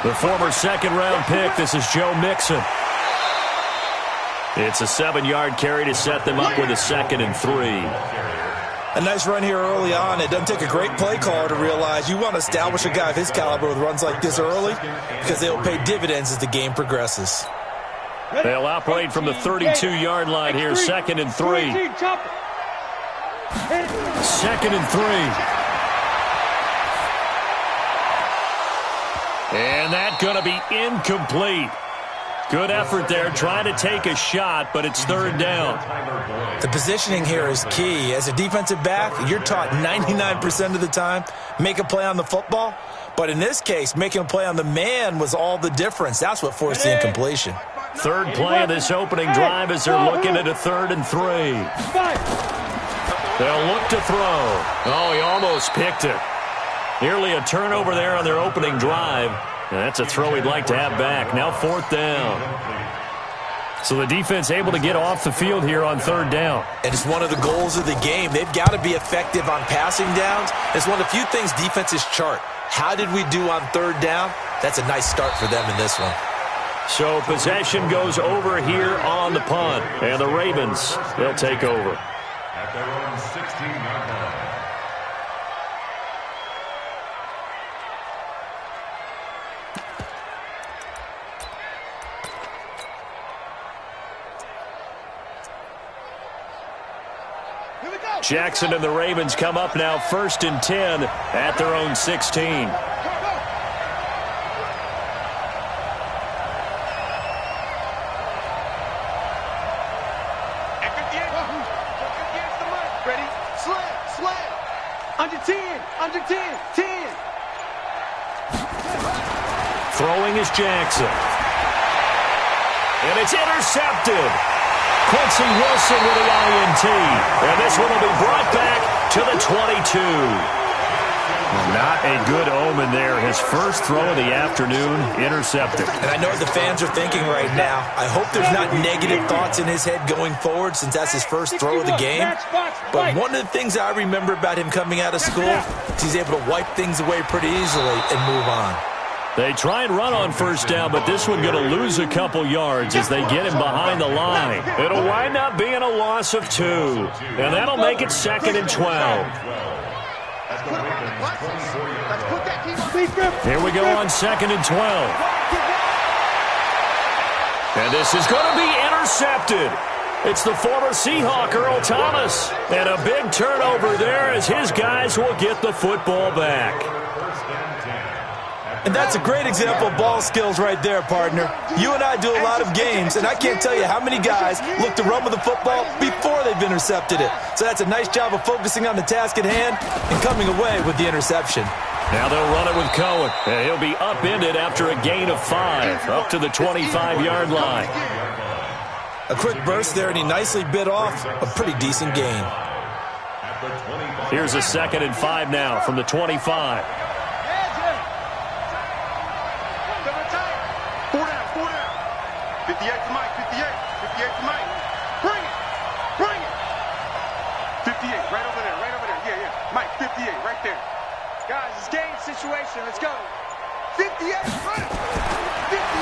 The former second-round pick, this is Joe Mixon. It's a 7-yard carry to set them up with a 2nd and 3. A nice run here early on. It doesn't take a great play caller to realize you want to establish a guy of his caliber with runs like this early because they'll pay dividends as the game progresses. They'll operate from the 32-yard line here, 2nd and 3. 2nd and 3. And that's going to be incomplete. Good effort there, trying to take a shot, but it's 3rd down. The positioning here is key. As a defensive back, you're taught 99% of the time, make a play on the football. But in this case, making a play on the man was all the difference. That's what forced the incompletion. 3rd play of this opening drive as they're looking at a 3rd and 3. They'll look to throw. Oh, he almost picked it. Nearly a turnover there on their opening drive. And that's a throw he'd like to have back. Now 4th down. So the defense able to get off the field here on 3rd down. And it's one of the goals of the game. They've got to be effective on passing downs. It's one of the few things defenses chart. How did we do on 3rd down? That's a nice start for them in this one. So possession goes over here on the punt. And the Ravens, they'll take over. At their own 16-yard line. Jackson and the Ravens come up now 1st and 10 at their own 16. Ready? Slam. Under 10. 10. Throwing is Jackson. And it's intercepted. Quincy Wilson with the INT. And this one will be brought back to the 22. Not a good omen there. His first throw of the afternoon, intercepted. And I know what the fans are thinking right now. I hope there's not negative thoughts in his head going forward since that's his first throw of the game. But one of the things I remember about him coming out of school is he's able to wipe things away pretty easily and move on. They try and run on 1st down, but this one going to lose a couple yards as they get him behind the line. It'll wind up being a loss of 2, and that'll make it 2nd and 12. Here we go on 2nd and 12. And this is going to be intercepted. It's the former Seahawk, Earl Thomas. And a big turnover there as his guys will get the football back. And that's a great example of ball skills right there, partner. You and I do a lot of games, and I can't tell you how many guys look to run with the football before they've intercepted it. So that's a nice job of focusing on the task at hand and coming away with the interception. Now they'll run it with Cohen, and he'll be upended after a gain of 5, up to the 25-yard line. A quick burst there, and he nicely bit off a pretty decent gain. Here's a 2nd and 5 now from the 25. 58 to Mike, 58 to Mike. Bring it. 58, right over there. Yeah. Mike, 58, right there. Guys, it's game situation. Let's go. 58, run it.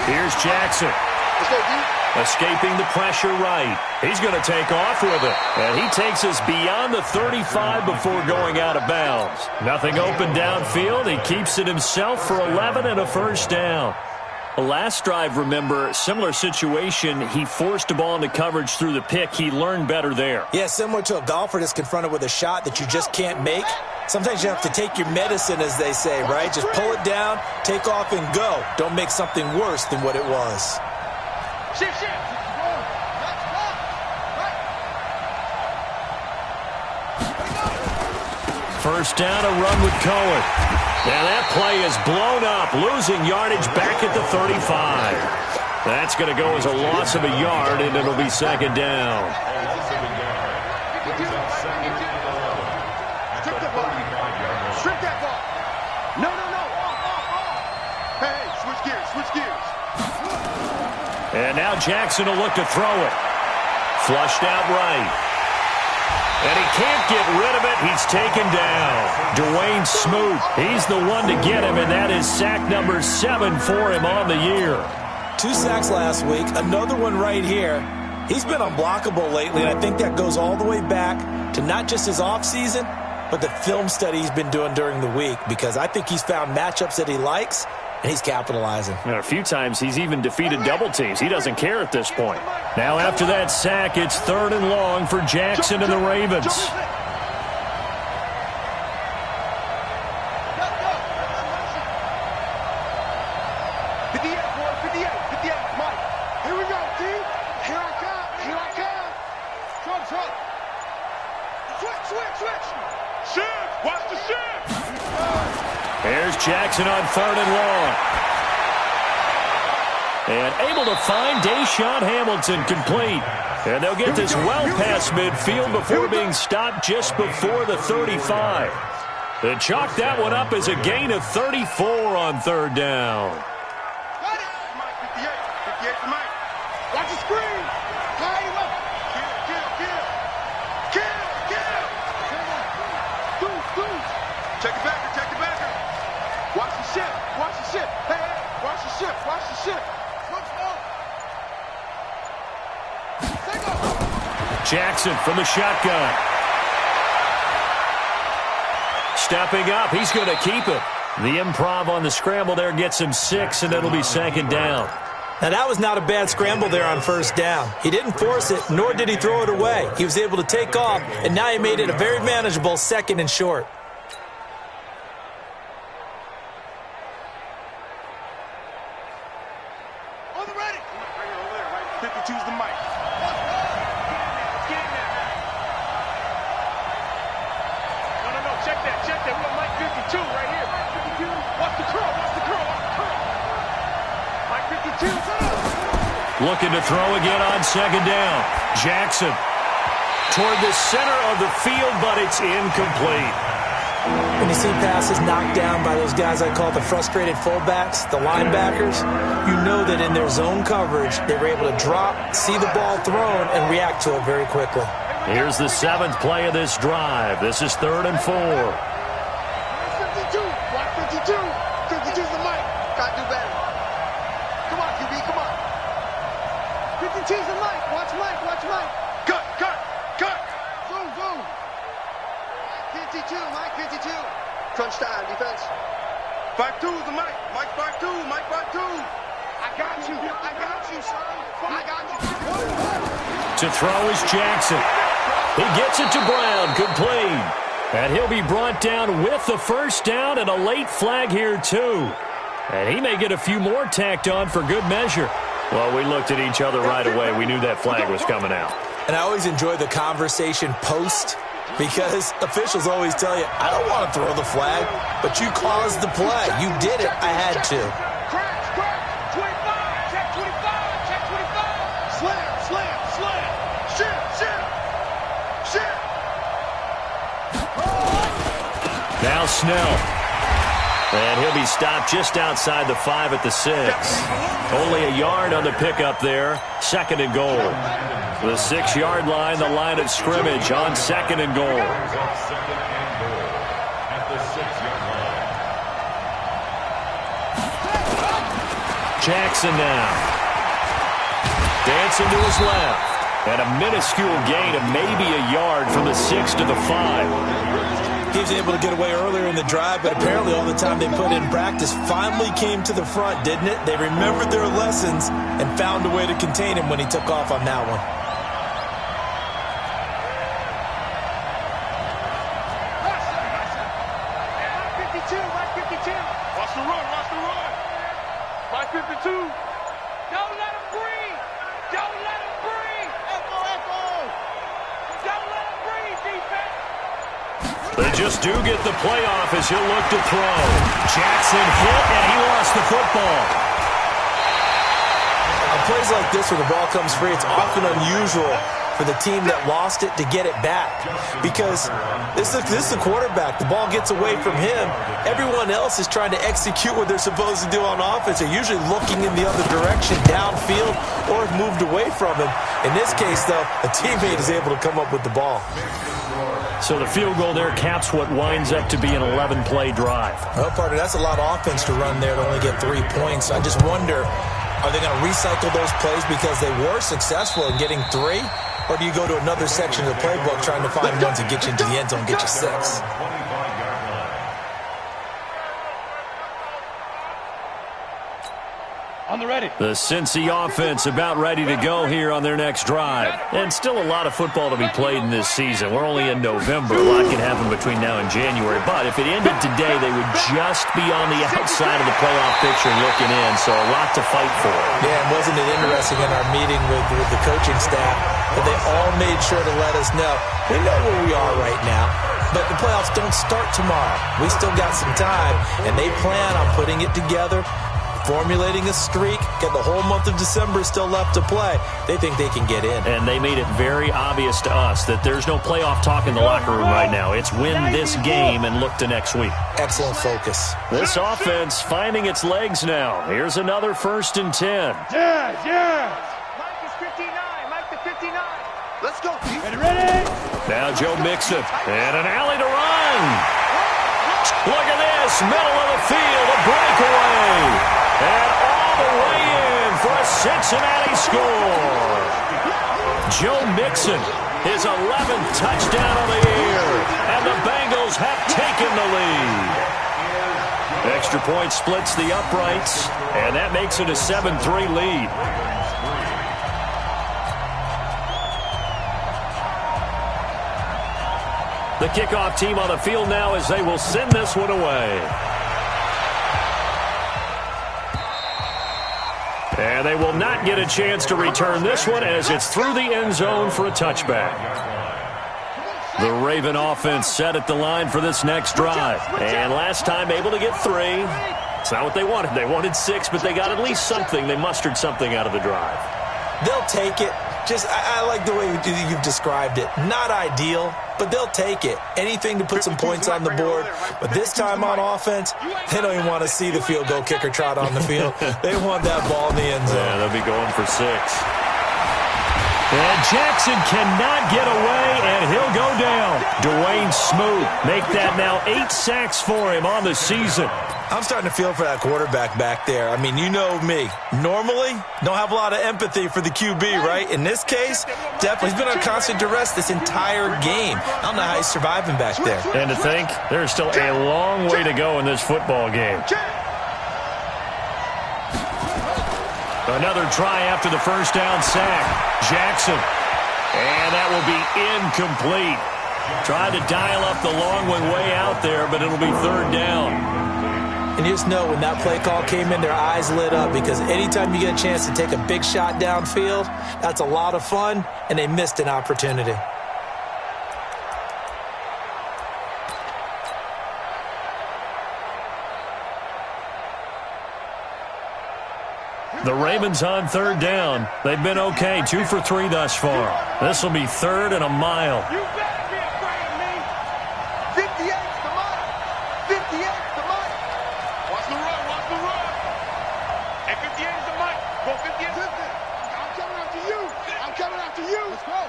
58. Here's Jackson. Let's go, D. Escaping the pressure right. He's going to take off with it. And he takes us beyond the 35 before going out of bounds. Nothing open downfield. He keeps it himself for 11 and a 1st down. The last drive, remember, similar situation. He forced a ball into coverage through the pick. He learned better there. Yeah, similar to a golfer that's confronted with a shot that you just can't make. Sometimes you have to take your medicine, as they say, right? Just pull it down, take off, and go. Don't make something worse than what it was. Shift. 1st down, a run with Cohen. And that play is blown up, losing yardage back at the 35. That's going to go as a loss of a yard, and it'll be 2nd down. Strip that ball. No. Hey, switch gears. And now Jackson will look to throw it. Flushed out right. And he can't get rid of it. He's taken down. Dwayne Smoot, he's the one to get him, and that is sack number 7 for him on the year. 2 sacks last week, another one right here. He's been unblockable lately, and I think that goes all the way back to not just his offseason, but the film study he's been doing during the week, because I think he's found matchups that he likes, and he's capitalizing. And a few times he's even defeated double teams. He doesn't care at this point. Now after that sack, it's 3rd and long for Jackson and the Ravens. Here's Jackson on 3rd and long. And able to find Deshaun Hamilton complete. And they'll get this well past midfield before being stopped just before the 35. They chalk that one up as a gain of 34 on 3rd down. Mike, 58. 58 for Mike. Watch the screen. Tie him up. Kill. Deuce. Check it backer. Watch the ship. Hey, watch the ship. Jackson from the shotgun. Stepping up, he's going to keep it. The improv on the scramble there gets him 6, and it'll be 2nd down. Now, that was not a bad scramble there on 1st down. He didn't force it, nor did he throw it away. He was able to take off, and now he made it a very manageable 2nd and short. On the ready. Right here, over there, right? 52's the mic. No. Check that. We got Mike 52 right here. 52. Watch the curl. Mike 52. Looking to throw again on 2nd down. Jackson toward the center of the field, but it's incomplete. When you see passes knocked down by those guys I call the frustrated fullbacks, the linebackers, you know that in their zone coverage, they were able to drop, see the ball thrown, and react to it very quickly. Here's the 7th play of this drive. This is 3rd and 4. 52. Watch 52. 52's the mic. Gotta do better. Come on, QB, come on. 52's the mic. Watch Mike. Cut. Zoom. Mike 52. Crunch time, defense. 52's the mic. Mike 52. I got you, son. To throw is Jackson. He gets it to Brown, complete. And he'll be brought down with the 1st down and a late flag here, too. And he may get a few more tacked on for good measure. Well, we looked at each other right away. We knew that flag was coming out. And I always enjoy the conversation post, because officials always tell you, I don't want to throw the flag, but you caused the play. You did it. I had to. Crash. 25. Check 25. Slam. Shit. Now Snell. And he'll be stopped just outside the 5 at the 6. Only a yard on the pickup there. 2nd and goal. The 6-yard line, the line of scrimmage on 2nd and goal. Jackson now. Dancing to his left. And a minuscule gain of maybe a yard from the 6 to the 5. He was able to get away earlier in the drive, but apparently all the time they put in practice finally came to the front, didn't it? They remembered their lessons and found a way to contain him when he took off on that one. Mike 52. Watch the run. Mike 52. Don't let him breathe. Echo. Don't let him breathe, defense. They just do get the playoff as he'll look to throw. Jackson hit, and he lost the football. On plays like this where the ball comes free, it's often unusual for the team that lost it to get it back, because this is the quarterback. The ball gets away from him. Everyone else is trying to execute what they're supposed to do on offense. They're usually looking in the other direction, downfield, or have moved away from him. In this case, though, a teammate is able to come up with the ball. So the field goal there caps what winds up to be an 11-play drive. Well, partner, that's a lot of offense to run there to only get 3 points. I just wonder, are they going to recycle those plays because they were successful in getting 3? Or do you go to another section of the playbook trying to find ones that get you into the end zone, get you 6? On the ready. The Cincy offense about ready to go here on their next drive. And still a lot of football to be played in this season. We're only in November. A lot can happen between now and January. But if it ended today, they would just be on the outside of the playoff picture looking in. So a lot to fight for. Yeah, and wasn't it interesting in our meeting with the coaching staff that they all made sure to let us know, we know where we are right now, but the playoffs don't start tomorrow. We still got some time, and they plan on putting it together, formulating a streak, get the whole month of December still left to play. They think they can get in. And they made it very obvious to us that there's no playoff talk in the locker room right now. It's win this game and look to next week. Excellent focus. This offense finding its legs now. Here's another 1st and 10. Yeah. Mike is 59. Mike to 59. Let's go. Ready? Now Joe Mixon. And an alley to run. Look at this. Middle of the field. A breakaway. And all the way in for a Cincinnati score. Joe Mixon, his 11th touchdown of the year. And the Bengals have taken the lead. Extra point splits the uprights. And that makes it a 7-3 lead. The kickoff team on the field now as they will send this one away. And they will not get a chance to return this one as it's through the end zone for a touchback. The Raven offense set at the line for this next drive. And last time able to get 3. It's not what they wanted. They wanted 6, but they got at least something. They mustered something out of the drive. They'll take it. I like the way you've described it. Not ideal, but they'll take it. Anything to put some points on the board. But this time on offense, they don't even want to see the field goal kicker trot on the field. They want that ball in the end zone. Yeah, they'll be going for 6. And Jackson cannot get away, and he'll go down. Dwayne Smoot make that now 8 sacks for him on the season. I'm starting to feel for that quarterback back there. I mean, you know me. Normally, don't have a lot of empathy for the QB, right? In this case, definitely. He's been on constant duress this entire game. I don't know how he's surviving back there. And to think, there's still a long way to go in this football game. Another try after the first down sack. Jackson. And that will be incomplete. Tried to dial up the long one way out there, but it'll be 3rd down. And you just know when that play call came in, their eyes lit up because anytime you get a chance to take a big shot downfield, that's a lot of fun, and they missed an opportunity. The Ravens on 3rd down. They've been okay, 2 for 3 thus far. This will be 3rd and a mile. You better be afraid of me. 58's the mile. 58's the mile. Watch the run. Watch the run. And 58 is the mic. Go 58. I'm coming after you. I'm coming after you. Let's go.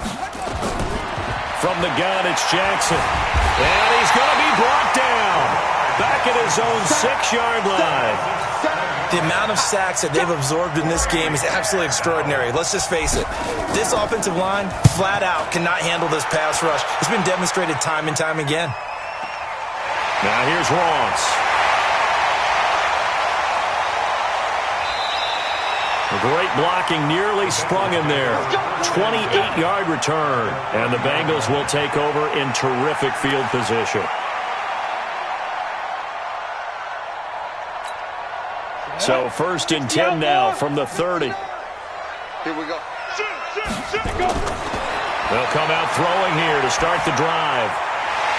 From the gun, it's Jackson. And he's going to be brought down. Back at his own 6-yard line. The amount of sacks that they've absorbed in this game is absolutely extraordinary. Let's just face it. This offensive line, flat out, cannot handle this pass rush. It's been demonstrated time and time again. Now here's Lawrence. Great blocking, nearly sprung him there. 28-yard return. And the Bengals will take over in terrific field position. So 1st and 10 now from the 30. Here we go. They'll come out throwing here to start the drive.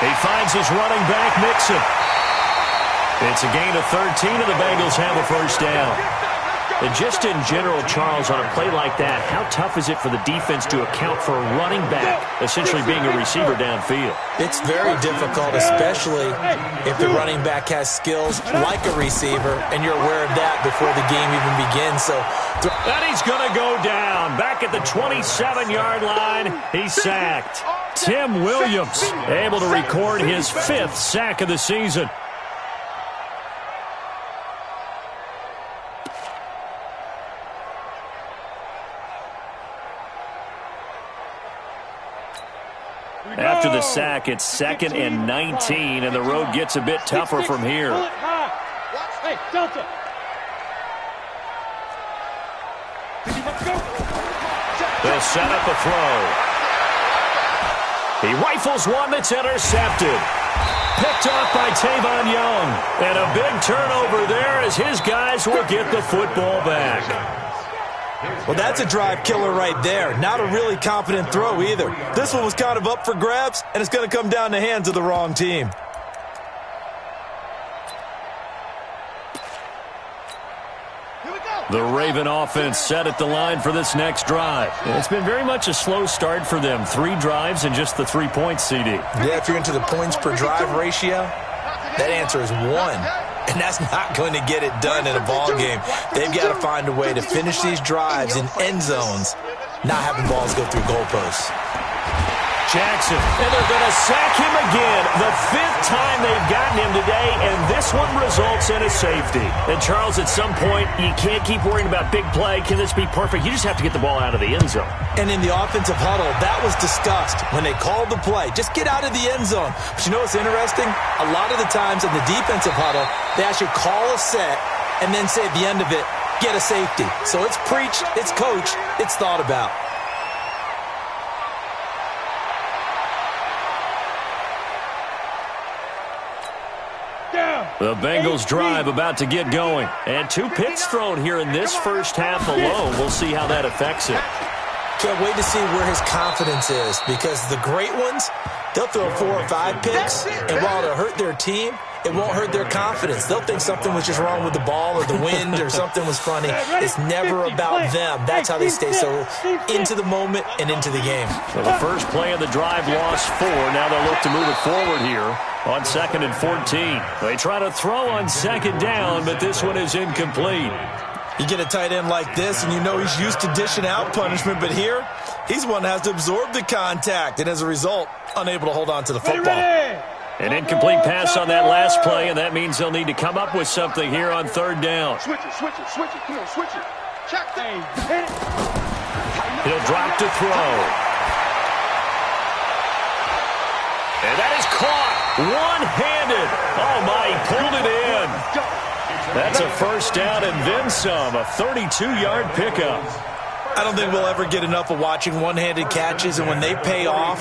He finds his running back, Mixon. It's a gain of 13, and the Bengals have a 1st down. And just in general, Charles, on a play like that, how tough is it for the defense to account for a running back essentially being a receiver downfield? It's very difficult, especially if the running back has skills like a receiver, and you're aware of that before the game even begins. So, and he's going to go down. Back at the 27-yard line, he's sacked. Tim Williams able to record his 5th sack of the season. After the sack, it's 2nd and 19, and the road gets a bit tougher from here. Hey, Delta. They'll set up a throw. He rifles one that's intercepted. Picked off by Tavon Young. And a big turnover there as his guys will get the football back. Well, that's a drive killer right there. Not a really confident throw either. This one was kind of up for grabs, and it's going to come down the hands of the wrong team. The Raven offense set at the line for this next drive. It's been very much a slow start for them. 3 drives and just the 3 points, CD. Yeah, if you're into the points per drive ratio, that answer is 1. And that's not going to get it done in a ball game. They've got to find a way to finish these drives in end zones, not having balls go through goalposts. Jackson, and they're going to sack him again. The 5th time they've gotten him today, and this one results in a safety. And, Charles, at some point, you can't keep worrying about big play. Can this be perfect? You just have to get the ball out of the end zone. And in the offensive huddle, that was discussed when they called the play. Just get out of the end zone. But you know what's interesting? A lot of the times in the defensive huddle, they actually call a set and then say at the end of it, get a safety. So it's preached, it's coached, it's thought about. The Bengals drive about to get going. And 2 picks thrown here in this first half alone. We'll see how that affects it. Can't wait to see where his confidence is, because the great ones, they'll throw 4 or 5 picks, and while it'll hurt their team, it won't hurt their confidence. They'll think something was just wrong with the ball or the wind or something was funny. It's never about them. That's how they stay so into the moment and into the game. So the first play of the drive lost 4. Now they'll look to move it forward here on 2nd and 14. They try to throw on 2nd down, but this one is incomplete. You get a tight end like this, and you know he's used to dishing out punishment, but here, he's one that has to absorb the contact, and as a result, unable to hold on to the football. An incomplete pass on that last play, and that means they'll need to come up with something here on 3rd down. Switch it. Come on, switch it. Check that. Hit it. He'll drop to throw. And that is caught one-handed. Oh, my, he pulled it in. That's a first down and then some, a 32-yard pickup. I don't think we'll ever get enough of watching one-handed catches, and when they pay off,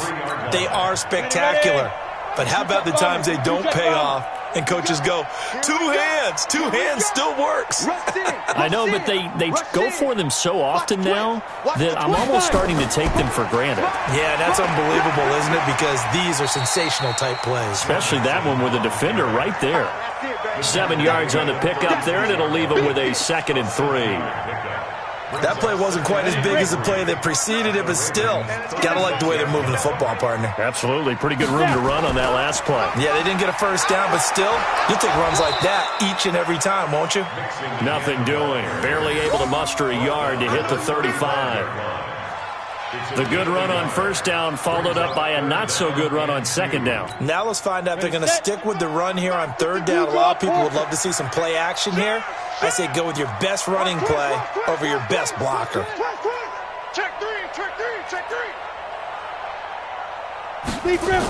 they are spectacular. But how about the times they don't pay off and coaches go, 2 hands, 2 hands still works. I know, but they go for them so often now that I'm almost starting to take them for granted. Yeah, that's unbelievable, isn't it? Because these are sensational type plays. Especially that one with a defender right there. 7 yards on the pickup there, and it'll leave them with a 2nd and 3. That play wasn't quite as big as the play that preceded it, but still, gotta like the way they're moving the football, partner. Absolutely. Pretty good room to run on that last play. Yeah, they didn't get a first down, but still, you'll take runs like that each and every time, won't you? Nothing doing. Barely able to muster a yard to hit the 35. The good run on first down followed up by a not-so-good run on second down. Now let's find out if they're going to stick with the run here on third down. A lot of people would love to see some play action here. I say go with your best running play over your best blocker. Check three, check three, check three. Big rip.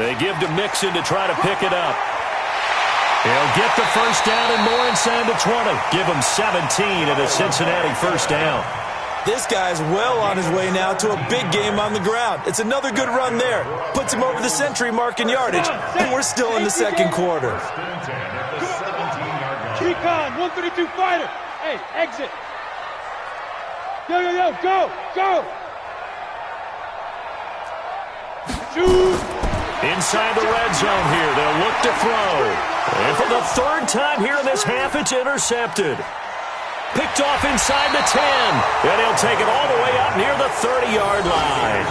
They give to Mixon to try to pick it up. He'll get the first down and more inside the 20. Give him 17 at a Cincinnati first down. This guy's well on his way now to a big game on the ground. It's another good run there. Puts him over the century mark in yardage, and we're still in the second quarter. Recon, 132 fighter. Hey, exit. Yo, go. Shoot. Inside the red zone here, they'll look to throw. And for the third time here in this half, it's intercepted. picked off inside the 10. And he'll take it all the way up near the 30-yard line.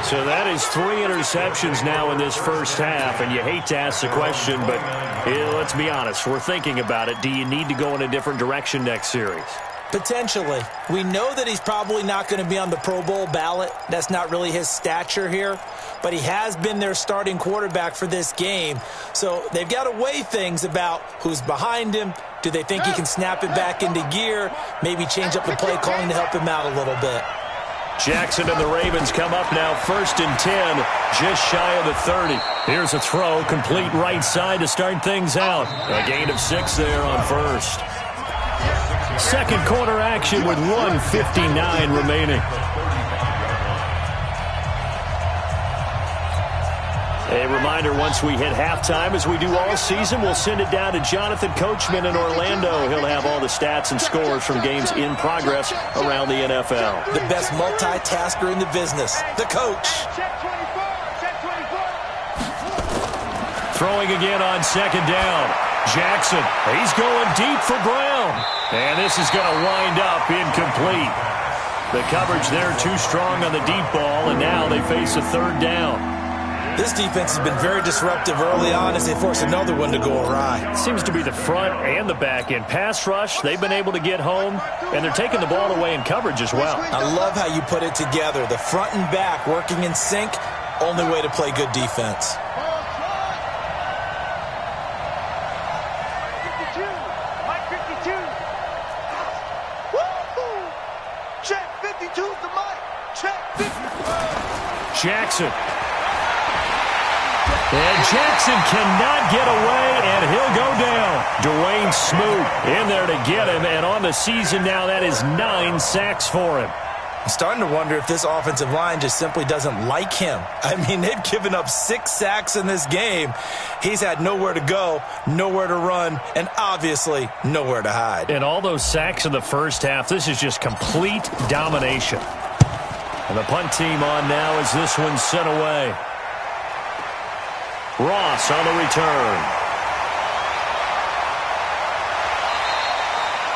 So that is 3 interceptions now in this first half, and you hate to ask the question, but let's be honest. We're thinking about it. Do you need to go in a different direction next series? Potentially. We know that he's probably not going to be on the Pro Bowl ballot. That's not really his stature here, but he has been their starting quarterback for this game. So they've got to weigh things about who's behind him. Do they think he can snap it back into gear? Maybe change up the play calling to help him out a little bit. Jackson and the Ravens come up now 1st and 10, just shy of the 30. Here's a throw, complete right side to start things out. A gain of 6 there on first. Second quarter action with 1:59 remaining. A reminder, once we hit halftime, as we do all season, we'll send it down to Jonathan Coachman in Orlando. He'll have all the stats and scores from games in progress around the NFL. The best multitasker in the business, the coach. Throwing again on second down. Jackson, he's going deep for Brown. And this is going to wind up incomplete. The coverage there too strong on the deep ball, and now they face a third down. This defense has been very disruptive early on as they force another one to go awry. Seems to be the front and the back end. Pass rush, they've been able to get home, and they're taking the ball away in coverage as well. I love how you put it together. The front and back working in sync, only way to play good defense. Jackson. And Jackson cannot get away, and he'll go down. Dwayne Smoot in there to get him, and on the season now, that is 9 sacks for him. I'm starting to wonder if this offensive line just simply doesn't like him. I mean, they've given up 6 sacks in this game. He's had nowhere to go, nowhere to run, and obviously nowhere to hide. And all those sacks in the first half, this is just complete domination. And the punt team on now as this one's sent away. Ross on the return.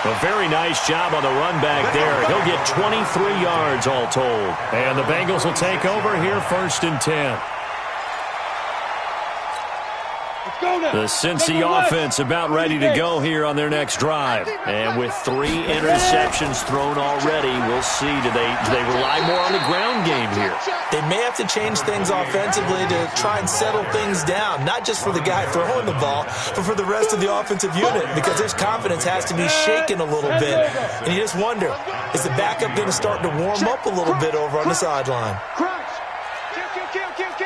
A very nice job on the run back there. He'll get 23 yards all told. And the Bengals will take over here 1st and 10. The Cincy offense about ready to go here on their next drive. And with 3 interceptions thrown already, we'll see. Do they rely more on the ground game here? They may have to change things offensively to try and settle things down, not just for the guy throwing the ball, but for the rest of the offensive unit, because their confidence has to be shaken a little bit. And you just wonder, is the backup going to start to warm up a little bit over on the sideline?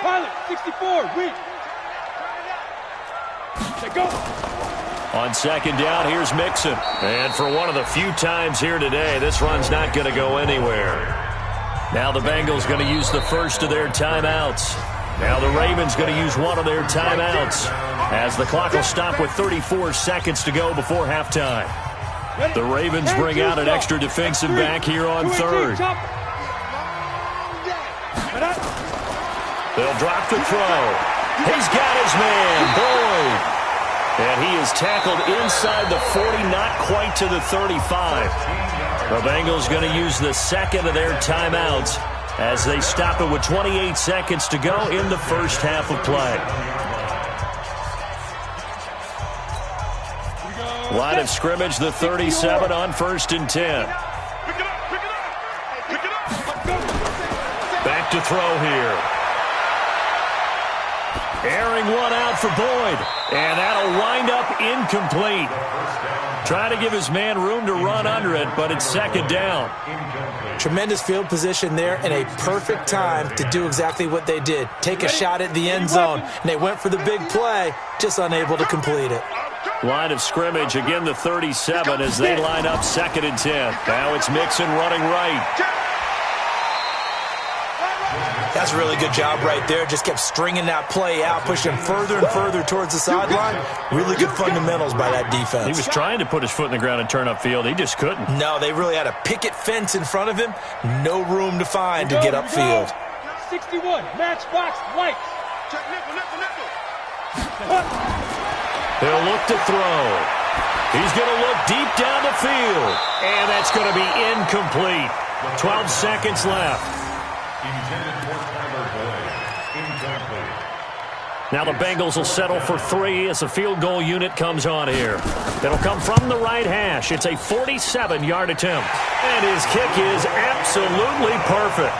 Pilot, 64, weak. Go. On second down, here's Mixon. And for one of the few times here today, this run's not going to go anywhere. Now the Bengals going to use the first of their timeouts. Now the Ravens going to use one of their timeouts, as the clock will stop with 34 seconds to go before halftime. The Ravens bring out an extra defensive back here on third. They'll drop the throw. He's got his man, Boyd. And he is tackled inside the 40, not quite to the 35. The Bengals going to use the second of their timeouts as they stop it with 28 seconds to go in the first half of play. Line of scrimmage, the 37 on 1st and 10. Back to throw here. Airing one out for Boyd, and that'll wind up incomplete. Trying to give his man room to run under it, but it's second down. Tremendous field position there and a perfect time to do exactly what they did. Take a shot at the end zone, and they went for the big play, just unable to complete it. Line of scrimmage, again the 37 as they line up 2nd and 10. Now it's Mixon running right. That's a really good job right there. Just kept stringing that play out, pushing further and further towards the sideline. Really good fundamentals by that defense. He was trying to put his foot in the ground and turn upfield. He just couldn't. No, they really had a picket fence in front of him. No room to find to get upfield. 61, matchbox, lights. They'll look to throw. He's going to look deep down the field. And that's going to be incomplete. 12 seconds left. Intended for Tyler Boyd. Incomplete. Now the Bengals will settle for 3 as the field goal unit comes on here. It'll come from the right hash. It's a 47-yard attempt. And his kick is absolutely perfect.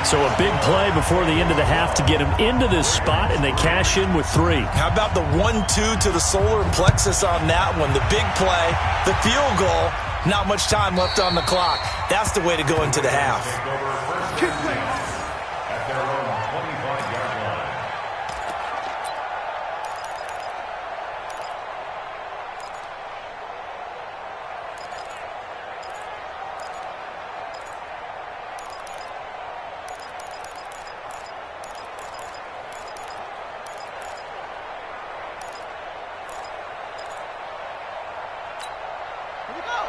So a big play before the end of the half to get him into this spot, and they cash in with 3. How about the 1-2 to the solar plexus on that one? The big play, the field goal, not much time left on the clock. That's the way to go into the half. At their own 25-yard line.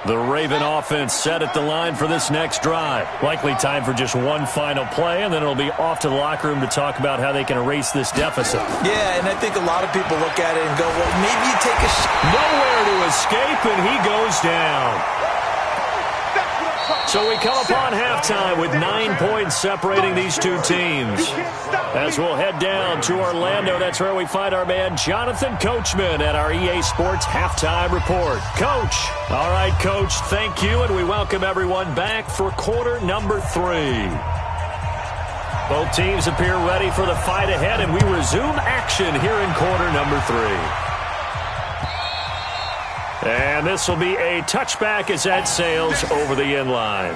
The Raven offense set at the line for this next drive. Likely time for just one final play, and then it'll be off to the locker room to talk about how they can erase this deficit. Yeah, and I think a lot of people look at it and go, well, maybe you take a shot. Nowhere to escape, and he goes down. So we come upon halftime with 9 points separating these two teams. As we'll head down to Orlando, that's where we find our man Jonathan Coachman at our EA Sports Halftime Report. Coach. All right, Coach, thank you, and we welcome everyone back for quarter number 3. Both teams appear ready for the fight ahead, and we resume action here in quarter number 3. And this will be a touchback as that sails over the end line.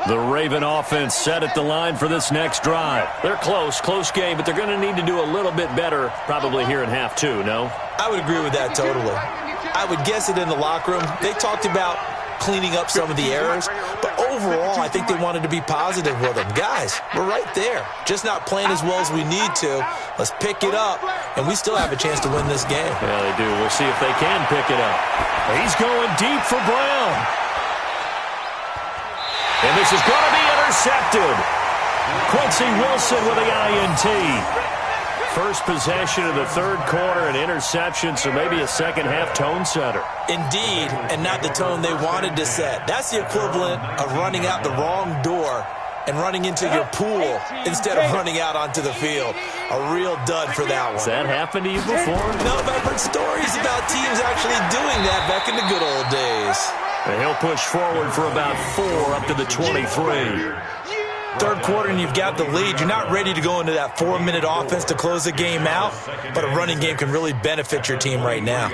The Raven offense set at the line for this next drive. They're close game, but they're going to need to do a little bit better probably here in half 2, no? I would agree with that totally. I would guess it in the locker room. They talked about cleaning up some of the errors, but overall, I think they wanted to be positive with them. Guys, we're right there. Just not playing as well as we need to. Let's pick it up, and we still have a chance to win this game. Yeah, they do. We'll see if they can pick it up. He's going deep for Brown. And this is going to be intercepted. Quincy Wilson with the INT. First possession of the third quarter, an interception, so maybe a second-half tone setter. Indeed, and not the tone they wanted to set. That's the equivalent of running out the wrong door and running into your pool instead of running out onto the field. A real dud for that one. Has that happened to you before? No, but I've heard stories about teams actually doing that back in the good old days. And he'll push forward for about 4 up to the 23. Third quarter and you've got the lead. You're not ready to go into that 4-minute offense to close the game out, but a running game can really benefit your team right now.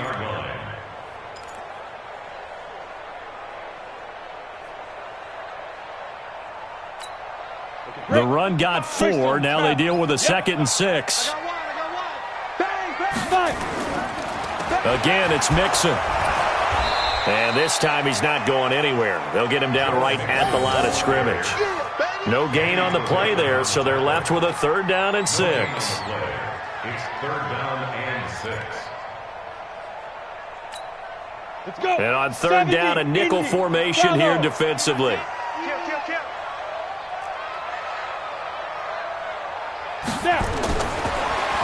The run got 4. Now they deal with a 2nd and 6. Again, it's Mixon. And this time he's not going anywhere. They'll get him down right at the line of scrimmage. No gain on the play there, so they're left with a 3rd down and 6. It's 3rd down and 6. Let's go. And on 3rd down, a nickel formation here defensively.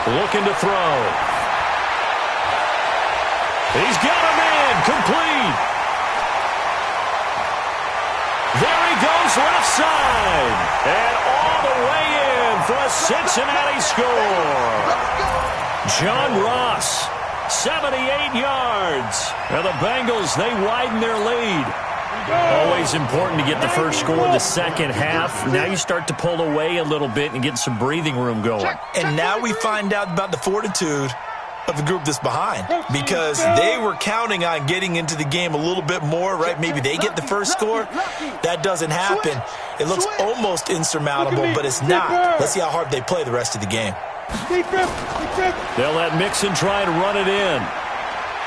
Looking to throw. He's got a man, complete. There he goes, left side. And all the way in for a Cincinnati score. John Ross, 78 yards. Now the Bengals, they widen their lead. Always important to get the first score in the second half. Now you start to pull away a little bit and get some breathing room going. And now we find out about the fortitude of the group that's behind, because they were counting on getting into the game a little bit more, right? Maybe they get the first score. That doesn't happen. It looks almost insurmountable, but it's not. Let's see how hard they play the rest of the game. They'll let Mixon try and run it in.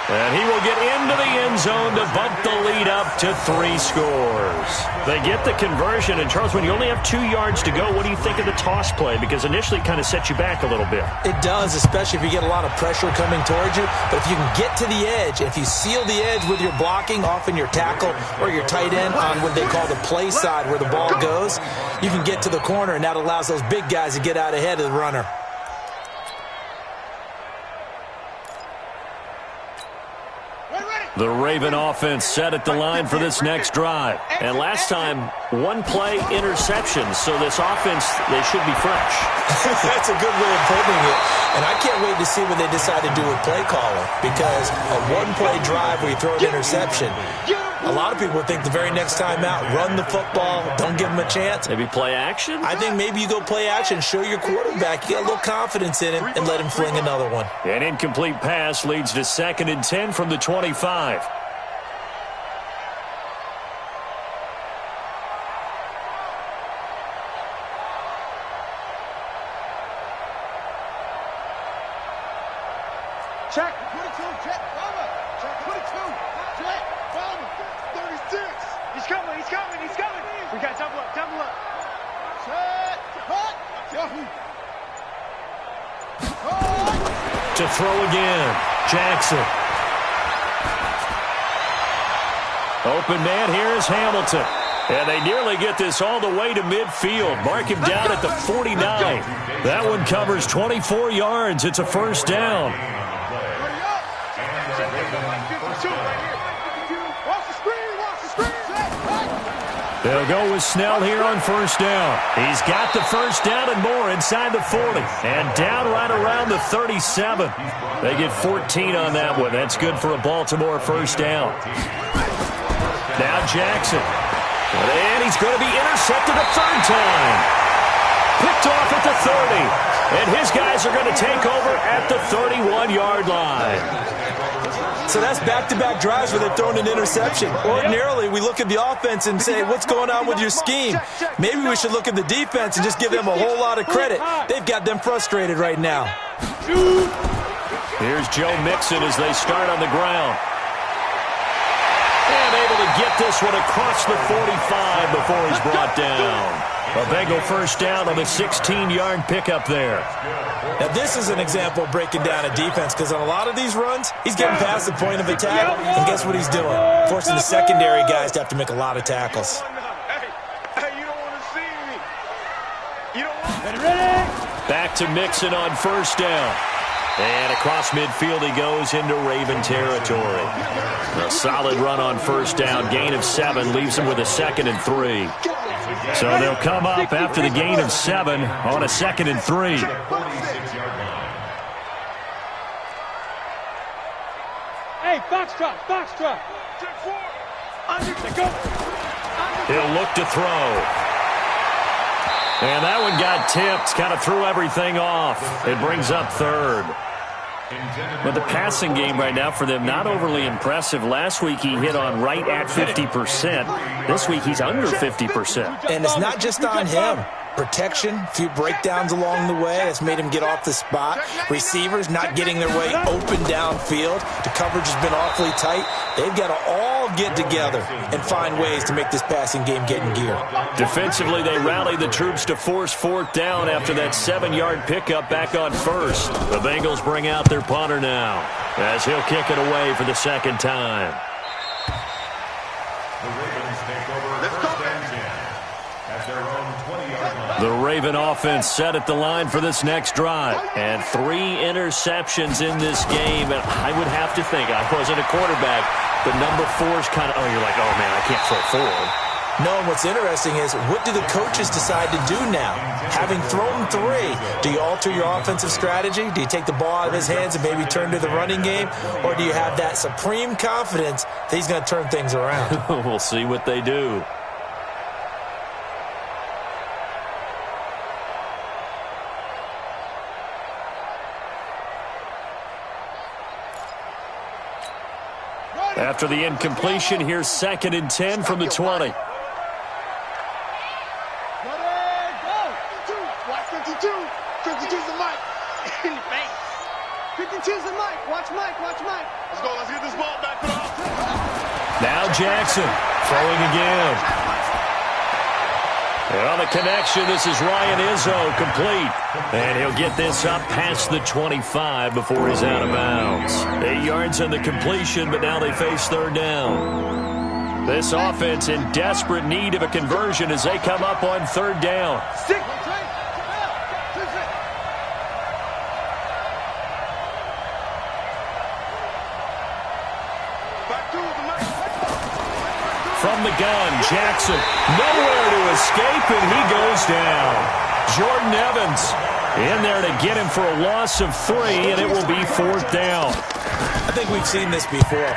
And he will get into the end zone to bump the lead up to 3 scores. They get the conversion. And, Charles, when you only have 2 yards to go, what do you think of the toss play? Because initially it kind of sets you back a little bit. It does, especially if you get a lot of pressure coming towards you. But if you can get to the edge, if you seal the edge with your blocking, often your tackle or your tight end on what they call the play side where the ball goes, you can get to the corner, and that allows those big guys to get out ahead of the runner. The Raven offense set at the line for this next drive. And last time, 1 play interception. So this offense, they should be fresh. That's a good way of putting it. And I can't wait to see what they decide to do with play calling. Because a 1-play drive where you throw an interception, a lot of people think the very next time out, run the football, don't give them a chance. Maybe play action? I think maybe you go play action, show your quarterback, you get a little confidence in him, and let him fling another one. An incomplete pass leads to 2nd and 10 from the 25. Check. 22. Check. Follow. Check. 22. Check. Follow. 36. He's coming. He's coming. He's coming. We got double up. Double up. Check. Hut. To throw again. Jackson. Open man here is Hamilton. And they nearly get this all the way to midfield. Mark him down at the 49. That one covers 24 yards. It's a first down. They'll go with Snell here on first down. He's got the first down and more inside the 40. And down right around the 37. They get 14 on that one. That's good for a Baltimore first down. Now Jackson. And he's going to be intercepted a 3rd time. Picked off at the 30. And his guys are going to take over at the 31-yard line. So that's back-to-back drives where they're throwing an interception. Ordinarily, we look at the offense and say, what's going on with your scheme? Maybe we should look at the defense and just give them a whole lot of credit. They've got them frustrated right now. Here's Joe Mixon as they start on the ground. And able to get this one across the 45 before he's brought down. A Bengal first down on the 16-yard pickup there. Now, this is an example of breaking down a defense because on a lot of these runs, he's getting past the point of attack, and guess what he's doing? Forcing the secondary guys to have to make a lot of tackles. Hey, you don't want to see me. You don't want to. Back to Mixon on first down. And across midfield he goes into Raven territory. A solid run on first down. Gain of 7 leaves him with a 2nd and 3. So they'll come up after the gain of 7 on a 2nd and 3. Hey, Foxtrot. Foxtrot. He'll look to throw. And that one got tipped. Kind of threw everything off. It brings up 3rd. But the passing game right now for them, not overly impressive. Last week he hit on right at 50%. This week he's under 50%. And it's not just on him. Protection, a few breakdowns along the way. That's made him get off the spot. Receivers not getting their way open downfield. The coverage has been awfully tight. They've got to all get together and find ways to make this passing game get in gear. Defensively, they rally the troops to force 4th down after that 7-yard pickup back on first. The Bengals bring out their punter now as he'll kick it away for the 2nd time. The Ravens take over first and 10 at their own 20-yard line. The Raven offense set at the line for this next drive. And 3 interceptions in this game. And I would have to think, I wasn't a quarterback, but number 4 is kind of, you're like, oh, man, I can't throw 4. No, and what's interesting is, what do the coaches decide to do now? Having thrown 3, do you alter your offensive strategy? Do you take the ball out of his hands and maybe turn to the running game? Or do you have that supreme confidence that he's going to turn things around? We'll see what they do. After the incompletion, here's 2nd and 10 from the 20. Watch 52. 52's the mic. In the face. 52's the mic. Watch Mike. Watch Mike. Let's go. Let's get this ball back to the offense. Now Jackson throwing again. And on the connection, this is Ryan Izzo, complete. And he'll get this up past the 25 before he's out of bounds. 8 yards on the completion, but now they face third down. This offense in desperate need of a conversion as they come up on third down. From the gun, Jackson, nowhere to escape, and he goes down. Jordan Evans in there to get him for a loss of 3, and it will be fourth down. I think we've seen this before.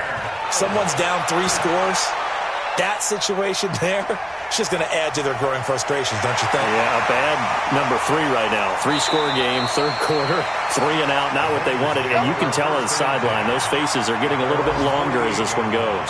Someone's down 3 scores. That situation there, it's just going to add to their growing frustrations, don't you think? Yeah, a bad number 3 right now. 3-score game, third quarter, 3 and out, not what they wanted. And you can tell on the sideline, those faces are getting a little bit longer as this one goes.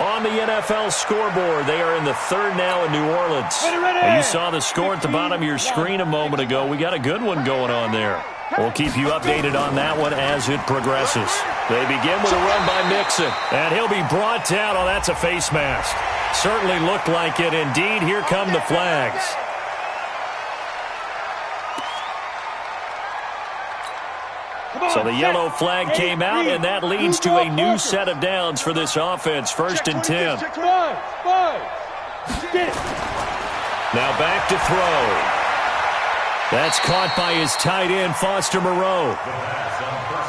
On the NFL scoreboard, they are in the third now in New Orleans. And you saw the score at the bottom of your screen a moment ago. We got a good one going on there. We'll keep you updated on that one as it progresses. They begin with a run by Mixon, and he'll be brought down. Oh, that's a face mask. Certainly looked like it. Indeed, here come the flags. So the yellow flag came out, and that leads to a new set of downs for this offense. 1st and 10. Now back to throw. That's caught by his tight end, Foster Moreau.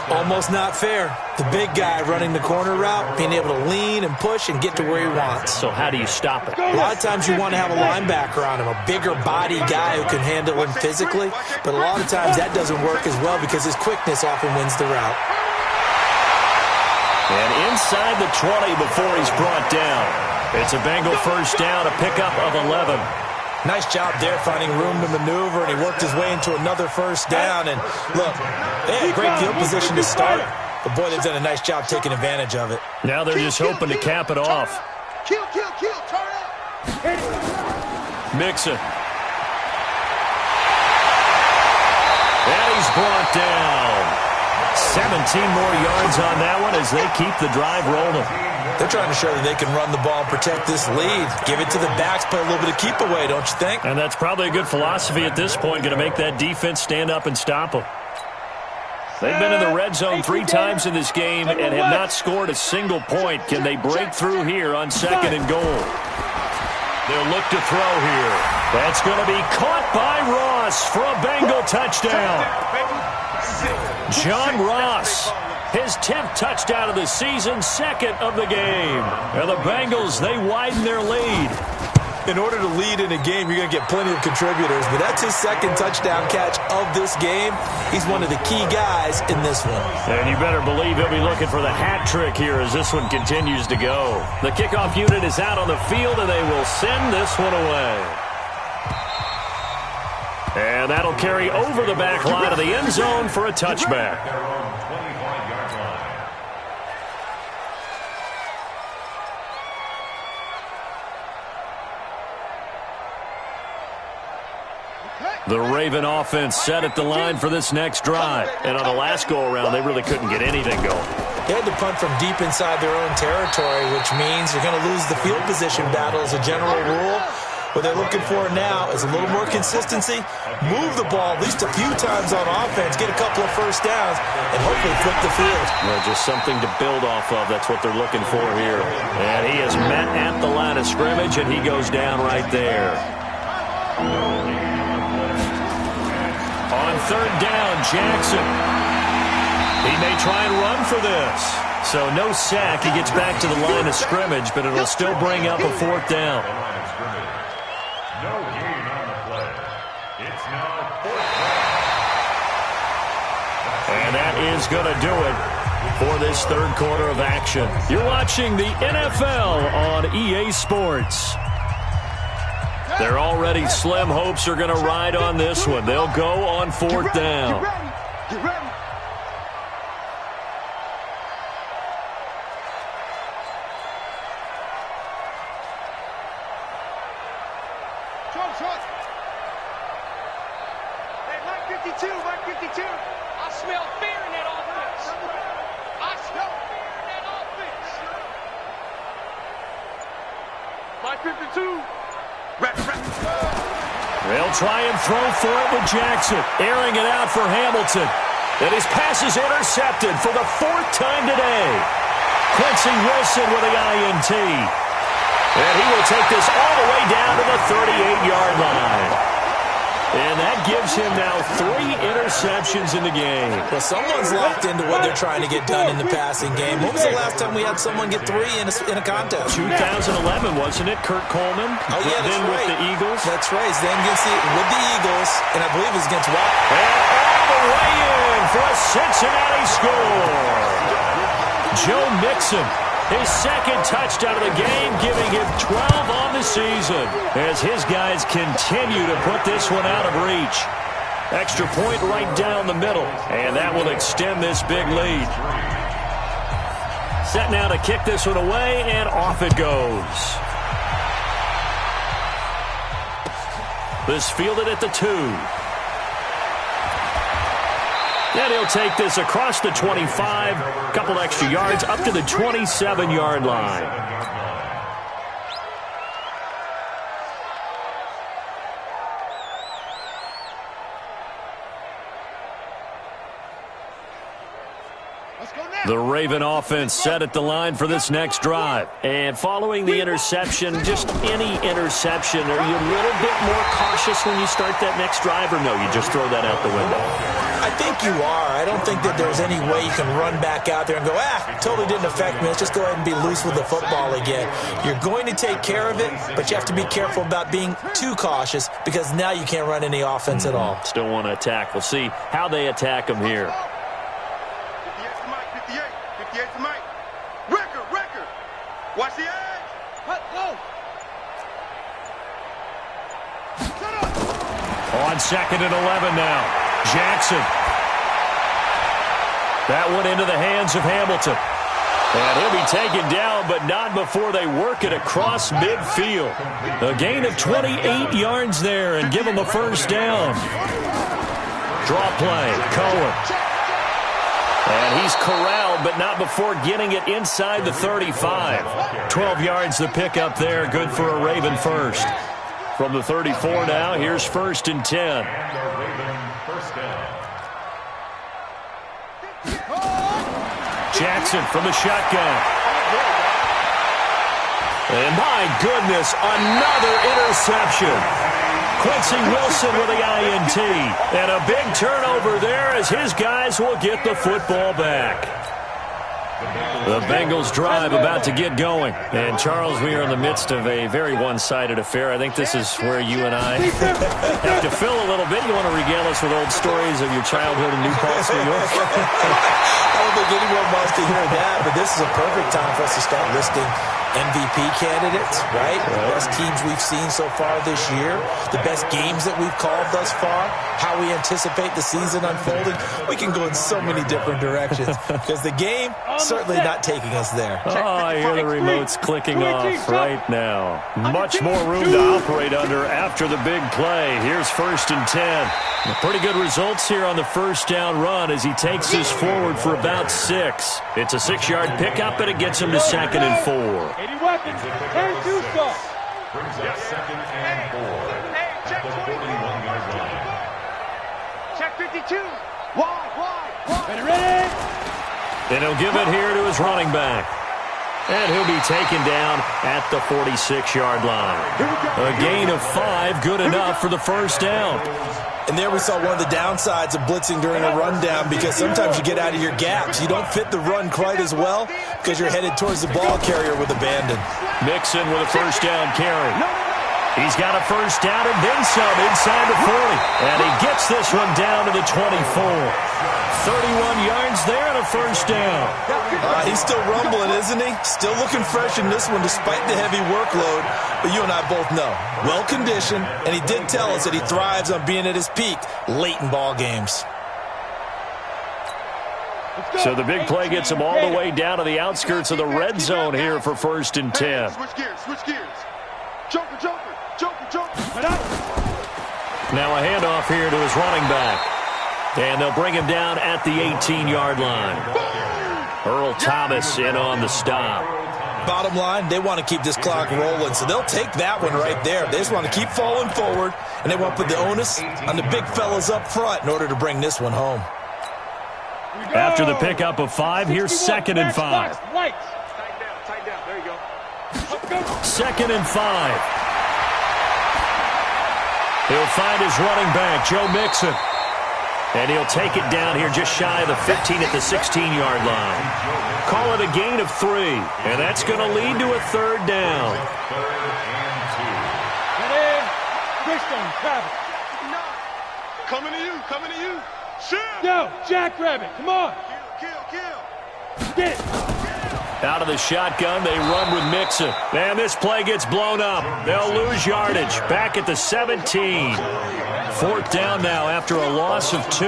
Almost not fair. The big guy running the corner route, being able to lean and push and get to where he wants. So how do you stop it? A lot of times you want to have a linebacker on him, a bigger body guy who can handle him physically, but a lot of times that doesn't work as well because his quickness often wins the route. And inside the 20 before he's brought down. It's a Bengal first down, a pickup of 11. Nice job there finding room to maneuver, and he worked his way into another first down. And look, they had great field position to start, but boy, they've done a nice job taking advantage of it. Now they're just hoping to cap it off. Kill, turn up. Mixon. And he's brought down. 17 more yards on that one as they keep the drive rolling. They're trying to show that they can run the ball and protect this lead. Give it to the backs, play a little bit of keep away, don't you think? And that's probably a good philosophy at this point, going to make that defense stand up and stop them. They've been in the red zone 3 times in this game and have not scored a single point. Can they break through here on 2nd and goal? They'll look to throw here. That's going to be caught by Ross for a Bengal touchdown. John Ross, his 10th touchdown of the season, 2nd of the game. And the Bengals, they widen their lead. In order to lead in a game, you're going to get plenty of contributors, but that's his 2nd touchdown catch of this game. He's one of the key guys in this one. And you better believe he'll be looking for the hat trick here as this one continues to go. The kickoff unit is out on the field, and they will send this one away. And that'll carry over the back line of the end zone for a touchback. The Raven offense set at the line for this next drive. And on the last go-around, they really couldn't get anything going. They had to punt from deep inside their own territory, which means you're going to lose the field position battle as a general rule. What they're looking for now is a little more consistency, move the ball at least a few times on offense, get a couple of first downs, and hopefully flip the field. Well, just something to build off of. That's what they're looking for here. And he is met at the line of scrimmage, and he goes down right there. On 3rd down, Jackson. He may try and run for this. So no sack. He gets back to the line of scrimmage, but it'll still bring up a 4th down. No gain on the play. It's now 4th down. And that is going to do it for this third quarter of action. You're watching the NFL on EA Sports. There already slim hopes are going to ride on this one. They'll go on 4th down. Get ready. Hey, Mike 52, Mike 52. I smell fear in that offense. 52. They'll try and throw for it with Jackson. Airing it out for Hamilton. And his pass is intercepted for the 4th time today. Quincy Wilson with the INT. And he will take this all the way down to the 38-yard line. And that gives him now 3 interceptions in the game. Well, someone's locked into what they're trying to get done in the passing game. When was the last time we had someone get 3 in a contest? 2011, wasn't it? Kurt Coleman. Oh, yeah, that's then right. with the Eagles. That's right. Then with the Eagles, and I believe it was against Washington. And all the way in for a Cincinnati score. Joe Mixon. His 2nd touchdown of the game, giving him 12 on the season as his guys continue to put this one out of reach. Extra point right down the middle, and that will extend this big lead. Set now to kick this one away, and off it goes. This fielded at the 2. And he'll take this across the 25, a couple extra yards, up to the 27-yard line. The Raven offense set at the line for this next drive. And following the interception, just any interception, are you a little bit more cautious when you start that next drive, or no, you just throw that out the window? I think you are. I don't think that there's any way you can run back out there and go, totally didn't affect me. Let's just go ahead and be loose with the football again. You're going to take care of it, but you have to be careful about being too cautious because now you can't run any offense at all. Still want to attack. We'll see how they attack them here. 58 to Mike. Record. Watch the edge. Go. On 2nd and 11 now. Jackson. That one into the hands of Hamilton. And he'll be taken down, but not before they work it across midfield. A gain of 28 yards there and give him a first down. Draw play. Cohen. And he's corralled, but not before getting it inside the 35. 12 yards to pick up there. Good for a Raven first. From the 34 now, here's 1st and 10. Jackson from the shotgun. And my goodness, another interception. Quincy Wilson with the INT. And a big turnover there as his guys will get the football back. The Bengals drive about to get going. And, Charles, we are in the midst of a very one-sided affair. I think this is where you and I have to fill a little bit. You want to regale us with old stories of your childhood in New Paltz, New York? I don't think anyone wants to hear that, but this is a perfect time for us to start listing MVP candidates, right? The best teams we've seen so far this year, the best games that we've called thus far, how we anticipate the season unfolding. We can go in so many different directions because the game certainly not taking us there. Oh, I hear the remotes clicking off right now. Much more room to operate under after the big play. Here's 1st and 10. Pretty good results here on the first down run as he takes this forward for about 6. It's a 6-yard pickup, and it gets him to 2nd and 4. 80 weapons. Turn 2 stuff. Brings up 2nd and 4 at the 41-yard line. Check 52. Wide. Ready. And he'll give it here to his running back. And he'll be taken down at the 46-yard line. A gain of 5, good enough for the first down. And there we saw one of the downsides of blitzing during a rundown because sometimes you get out of your gaps. You don't fit the run quite as well because you're headed towards the ball carrier with abandon. Mixon with a first down carry. He's got a first down and then some inside the 40. And he gets this one down to the 24. 31 yards there and a first down. He's still rumbling, isn't he? Still looking fresh in this one despite the heavy workload. But you and I both know, well-conditioned, and he did tell us that he thrives on being at his peak late in ball games. So the big play gets him all the way down to the outskirts of the red zone here for 1st and 10. Switch gears. Joker. Now a handoff here to his running back. And they'll bring him down at the 18-yard line. Earl Thomas in on the stop. Bottom line, they want to keep this clock rolling, so they'll take that one right there. They just want to keep falling forward, and they want to put the onus on the big fellas up front in order to bring this one home. After the pickup of 5, here's 2nd and 5. Tight down. There you go. 2nd and 5. He'll find his running back, Joe Mixon. And he'll take it down here just shy of the 15 at the 16-yard line. Call it a gain of 3, and that's going to lead to a 3rd down. Coming to you. Shit. Yo, Jackrabbit, come on. Kill. Get it. Out of the shotgun, they run with Mixon. And this play gets blown up. They'll lose yardage. Back at the 17. 4th down now after a loss of 2.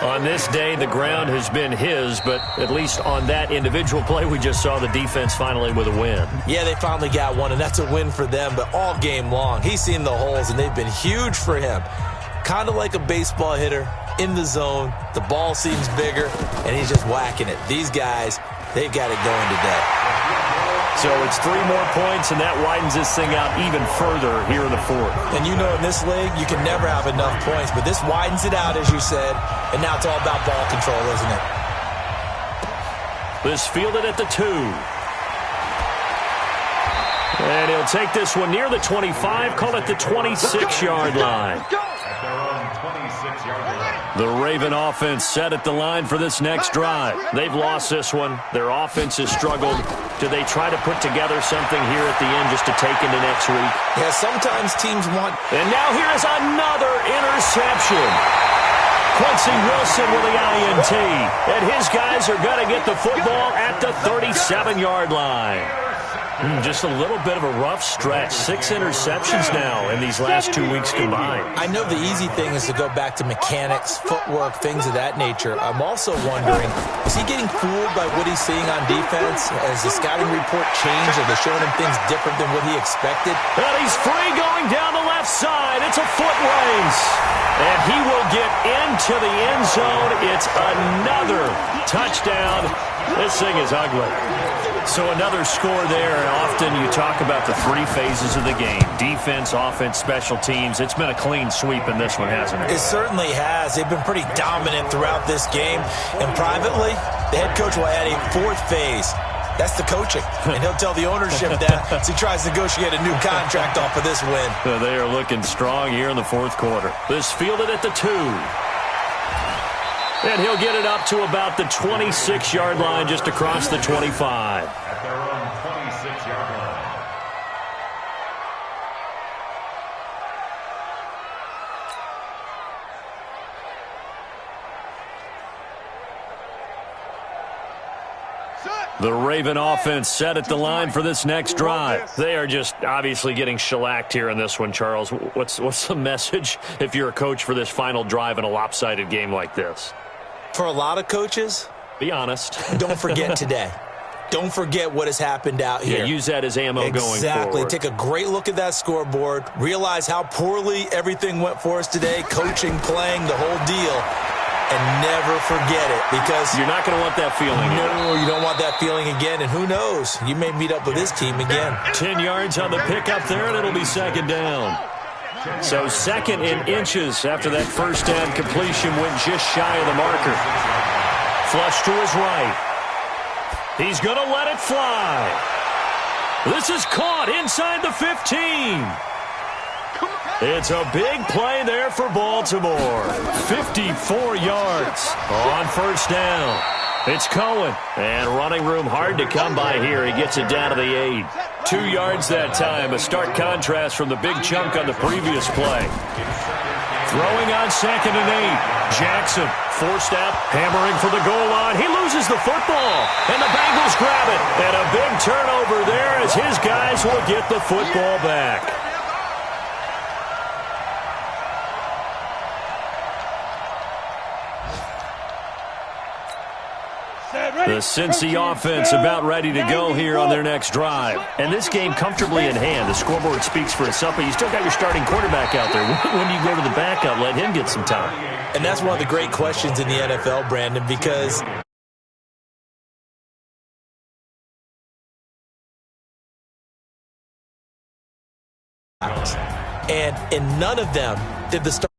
On this day, the ground has been his, but at least on that individual play, we just saw the defense finally with a win. Yeah, they finally got one, and that's a win for them, but all game long, he's seen the holes, and they've been huge for him. Kind of like a baseball hitter in the zone. The ball seems bigger, and he's just whacking it. These guys, they've got it going today. So it's 3 more points, and that widens this thing out even further here in the 4th. And you know in this league, you can never have enough points, but this widens it out, as you said, and now it's all about ball control, isn't it? This fielded at the 2. And he'll take this one near the 25, call it the 26-yard line. The Raven offense set at the line for this next drive. They've lost this one. Their offense has struggled. Do they try to put together something here at the end just to take into next week? Yeah, sometimes teams want... And now here is another interception. Quincy Wilson with the INT. And his guys are going to get the football at the 37-yard line. Just a little bit of a rough stretch. 6 interceptions now in these last 2 weeks combined. I know the easy thing is to go back to mechanics, footwork, things of that nature. I'm also wondering, is he getting fooled by what he's seeing on defense? Has the scouting report changed? Are they showing him things different than what he expected? And he's free going down the left side. It's a foot race. And he will get into the end zone. It's another touchdown. This thing is ugly. So another score there, and often you talk about the 3 phases of the game. Defense, offense, special teams. It's been a clean sweep in this one, hasn't it? It certainly has. They've been pretty dominant throughout this game. And privately, the head coach will add a 4th phase. That's the coaching. And he'll tell the ownership that as he tries to negotiate a new contract off of this win. They are looking strong here in the 4th quarter. This fielded at the 2. And he'll get it up to about the 26-yard line just across the 25. At their own 26-yard line. The Raven offense set at the line for this next drive. They are just obviously getting shellacked here in this one, Charles. What's the message if you're a coach for this final drive in a lopsided game like this? For a lot of coaches, be honest. Don't forget today. Don't forget what has happened out here. Yeah, use that as ammo going forward. Exactly. Take a great look at that scoreboard. Realize how poorly everything went for us today. Coaching, playing, the whole deal. And never forget it, because you're not going to want that feeling. No, you don't want that feeling again. And who knows? You may meet up with this team again. 10 yards on the pickup there, and it'll be 2nd down. So 2nd in inches after that first down completion went just shy of the marker. Flush to his right. He's going to let it fly. This is caught inside the 15. It's a big play there for Baltimore. 54 yards on first down. It's Cohen. And running room hard to come by here. He gets it down to the 8. 2 yards that time. A stark contrast from the big chunk on the previous play. Throwing on 2nd and 8. Jackson, 4-step, hammering for the goal line. He loses the football. And the Bengals grab it. And a big turnover there as his guys will get the football back. The Cincy offense about ready to go here on their next drive. And this game comfortably in hand. The scoreboard speaks for itself, but you still got your starting quarterback out there. When do you go to the backup? Let him get some time. And that's one of the great questions in the NFL, Brandon, because And in none of them did the